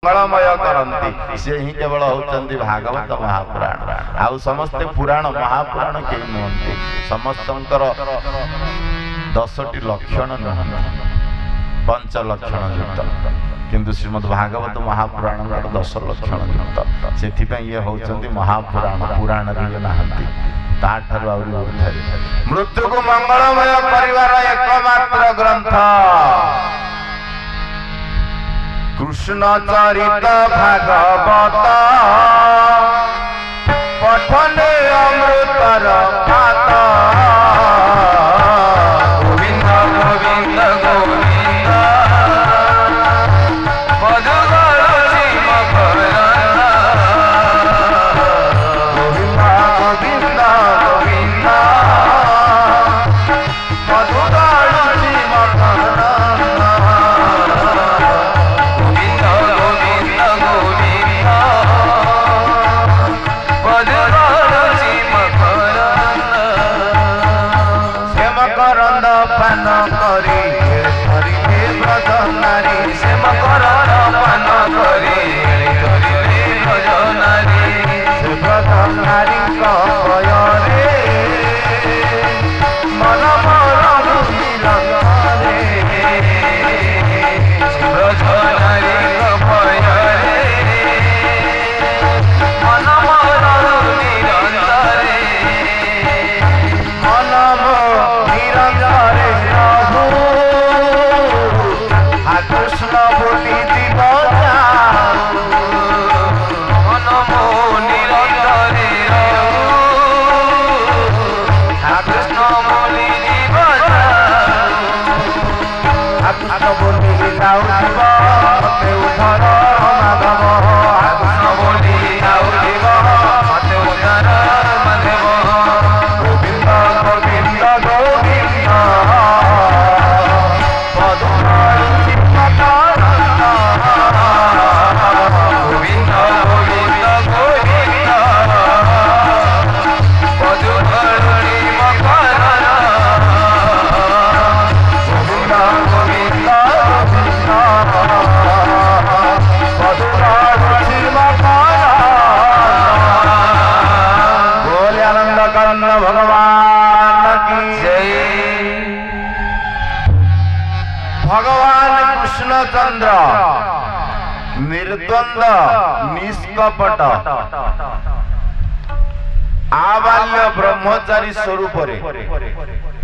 मंगलमय करती से ही केवल होचंदी भागवत महापुराण आउ समस्ते पुराण महापुराण के नुहंती समस्तंकर 10टी लक्षण नुहंती 5 लक्षण युक्त किंतु श्रीमद् भागवत महापुराण 10 लक्षण युक्त से ये होचंदी महापुराण पुराण रे नहंती ताठारु आउरी उर्धरे मृत्यु को मंगलमय परिवार एकमात्र ग्रंथ कृष्ण चरित भागवत पठने अमृतर पात गोविंद गोविंद गोविंद पदुगल सीम भरन गोविंद गोविंद गोविंद पदुगल सीम भरन चंद्र निर्द्वंद निष्कपट आबाल्य ब्रह्मचारी स्वरूप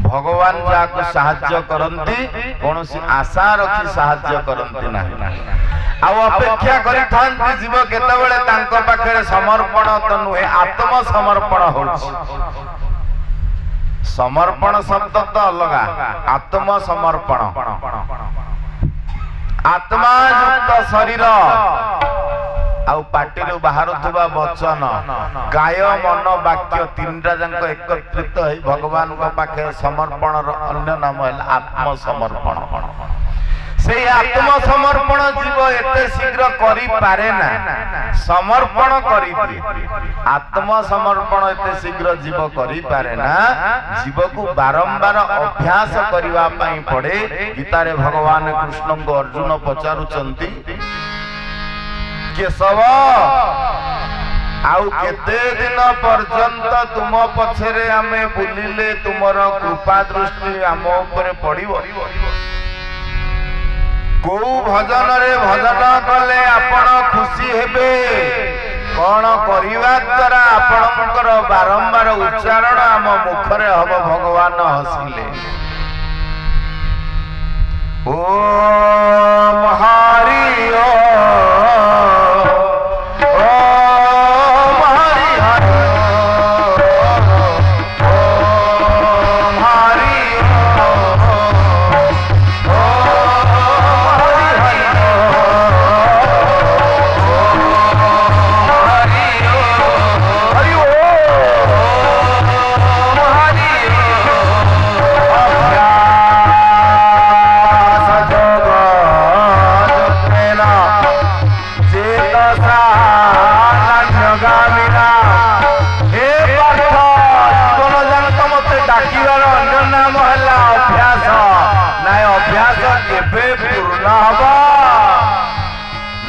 भगवान जाको साहाय्य करंती कौन सी आशा रखी साहाय्य करंती नहीं आ अपेक्षा करि थांती जीव केतेबेले तांको पाखरे समर्पण तो नुहे आत्म समर्पण होछि समर्पण शब्द तो अलग आत्म समर्पण आत्मा युक्त शरीर आउ पाटिरु बाहरुथुबा वचन काय मन वाक्य तीनटा जंक एकत्रित होई भगवान को पाखे समर्पण रो अन्य नाम है आत्म समर्पण से आत्म समर्पण जीव एते शीघ्र करि पारे ना समर्पण करि आत्म समर्पण एते शीघ्र जीव करि पारे ना जीव को बारंबार अभ्यास करिवा पई पड़े गीता रे भगवान कृष्ण को अर्जुन पचारुचंती केशव आउ केते दिन पर्यंत तुम पछरे आमे बुलिले तुमर कृपा दृष्टि आम ऊपर पड़िबो को भजन रे भजन कले आपण खुशी हेबे कौन करिवा द्वारा आपणकर बारंबार उच्चारण आम मुखरे हब भगवान हसिले ओम हरि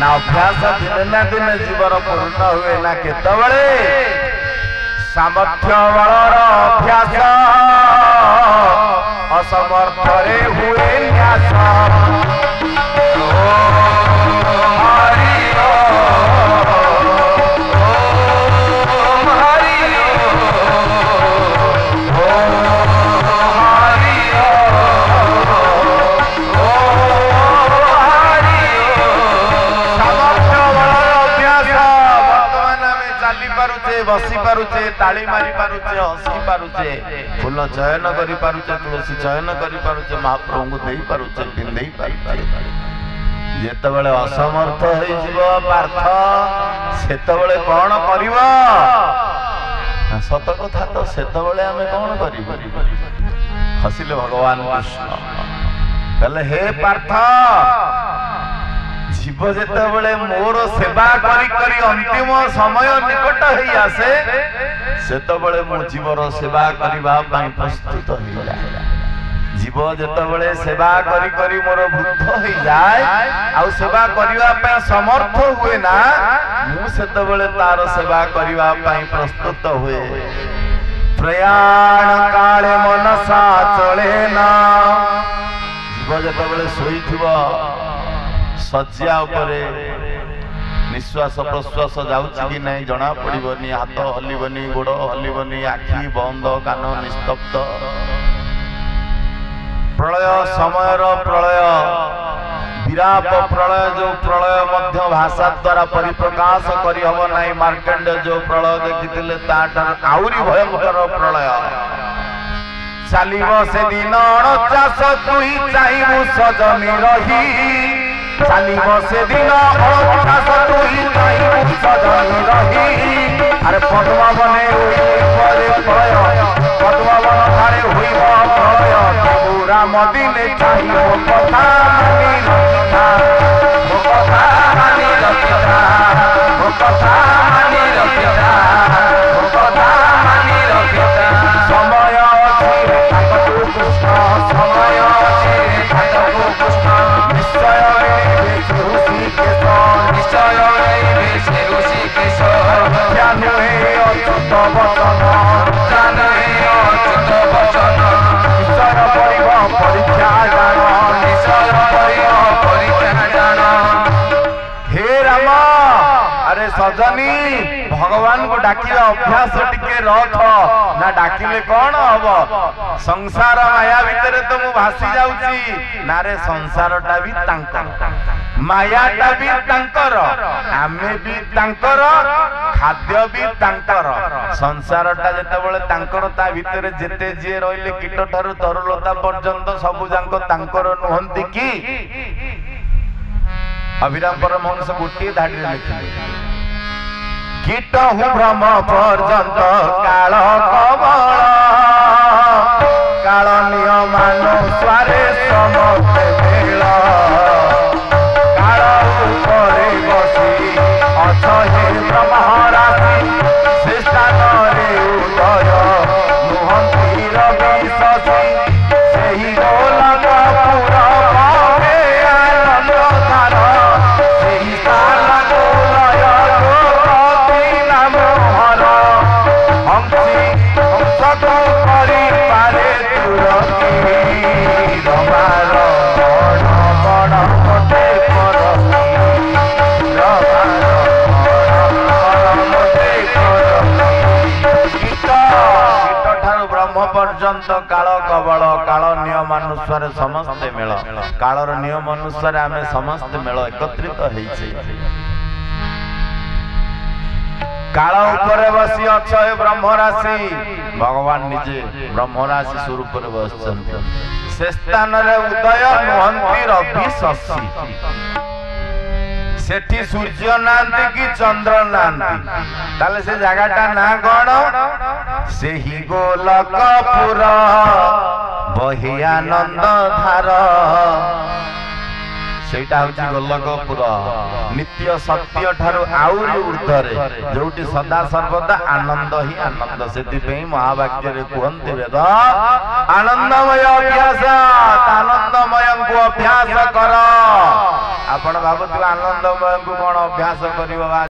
ना अभ्यास दिने ना दिने जीवर पूर्ण हुए ना केतबळे सामर्थ्य बलर अभ्यास असमर्थरे हुए न्यास बसी पारुचे ताली मारी पारुचे हसी पारुचे फूल चयन करी पारुचे तुलसी चयन करी पारुचे महाप्रभु को देई पारुचे पिंधई पारुचे जेतेबेले असमर्थ होई जीव पार्थ सेतेबेले कोन करिवो सत कथा तो सेतेबेले हमें कोन करिवो हसिले भगवान कृष्ण कहले हे पार्थ जीव जेतेबेले मोर सेवा करी करी अंतिम समय निकट होई आसे सेतेबेले मो जीवर सेवा करिबा पई प्रस्तुत होई जाय जीव जेतेबेले सेवा करी करी मोर वृद्ध होई जाय आ सेवा करिबा पई समर्थ हुए ना मु सेतेबेले तार सेवा करिबा पई प्रस्तुत हुए प्रयाण काले मनसा चले ना जीव जेतेबेले सोईथिबो सज्जा उपरे निश्वास प्रश्वास जाउछि कि नहीं जना पड़िबनी हाथ हलिबनी गोड़ हलिबनी आखि बंद कान निस्तब्ध प्रलय समयर प्रलय विराप प्रलय जो प्रलय मध्य भाषा द्वारा परिप्रकाश करि हब नाही मार्कंडेय जो प्रलय देखिथिले ताटार आउरी भयंकर प्रलय चालिबो से दिन 49 तुई चाहिबु सजनी रही चालिबो से दिन 49 तुई चाहिबु सजनी रही अरे पद्मा बने हुई प्रलय पद्मा बन धारे हुई प्रलय पूरा मदिने चाहिबो कथा मानी रखिता ओ कथा मानी रखिता ओ कथा मानी रखिता ओ कथा मानी रखिता समय अछि ताकतु कृष्ण समय अछि ताकतु कृष्ण निश्चय निश्चय ऋषिकेश ज्ञान अच्युत वचन ज्ञान अच्युत वचन निश्चय परिव परीक्षा जान निश्चय परिव परीक्षा जान हे राम अरे सजनी भगवान को डाकिला अभ्यास टिके रख ना डाकिले कौन हब संसार माया भितर तो मु भासी जाउची ना रे संसारटा भी तांकर मायाटा भी तांकर आमे भी तांकर खाद्य भी तांकर संसारटा जेतेबेले तांकर ता भितर जेते जे रहिले कीट ठारू तरुलता पर्यंत सबु जांको तांकर नुहंती की अभिराम परमहंस गोटे धाड़ी लिखिले कीट हूँ भ्रम पर्यंत काल कबल काल नियमानुसारे समस्ते मेल काल उपरे बसी अछ हे ब्रह्मराशि से स्थान रे उदय नुहंती रवि शशि सेहि गोलक पुरा पावे आनंद धार सेहि स्थान गोलय गोपति नाम हर हंसी हंसको करि पारे तुरती रमार बड़ कोटे पर पर्यंत काल कबल काल नियम अनुसार समस्ते मेल कालर नियम अनुसार आमे समस्त मेल एकत्रित होइछे काल ऊपर बसी अक्षय ब्रह्मराशि भगवान निजे ब्रह्मराशि स्वरूप रे बसचंती से स्थान रे उदय नुहंती रवि शशि सेठी सूर्य नांती की चंद्र नांती ताले से जगहटा ना कोन से ही गोलकपुर बही आनंद धार ସେଇଟା ହଉଛି ଗୋଲକପୁର ନିତ୍ୟ ସତ୍ୟ ଠାରୁ ଆହୁରି ଉର୍ଦ୍ଧ୍ୱରେ ଯୋଉଠି ସଦା ସର୍ବଦା ଆନନ୍ଦ ହିଁ ଆନନ୍ଦ ସେଥିପାଇଁ ମହାବାକ୍ୟରେ କୁହନ୍ତି ବେଦ ଆନନ୍ଦମୟ ଅଭ୍ୟାସ ଆନନ୍ଦମୟଙ୍କୁ ଅଭ୍ୟାସ କର ଆପଣ ଭାବୁଥିବେ ଆନନ୍ଦମୟଙ୍କୁ କଣ ଅଭ୍ୟାସ କରିବ